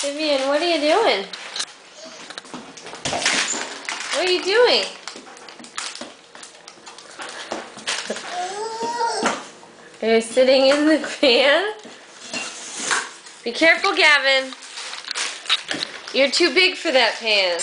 Vivian, what are you doing? What are you doing? You're sitting in the fan? Be careful, Gavin. You're too big for that pan.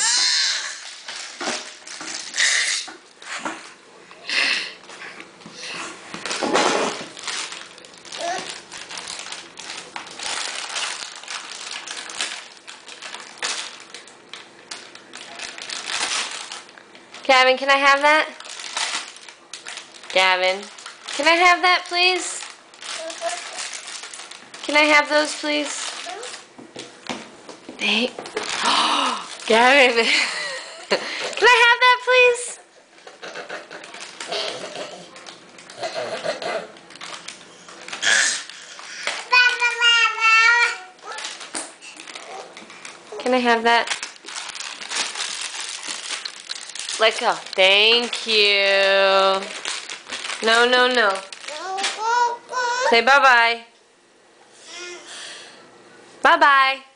Gavin, can I have that? Gavin, can I have that, please? Can I have those, please? Hey. Gavin, can I have that, please? Can I have that? Let go. Thank you. No, no, no. Say bye-bye. Bye-bye.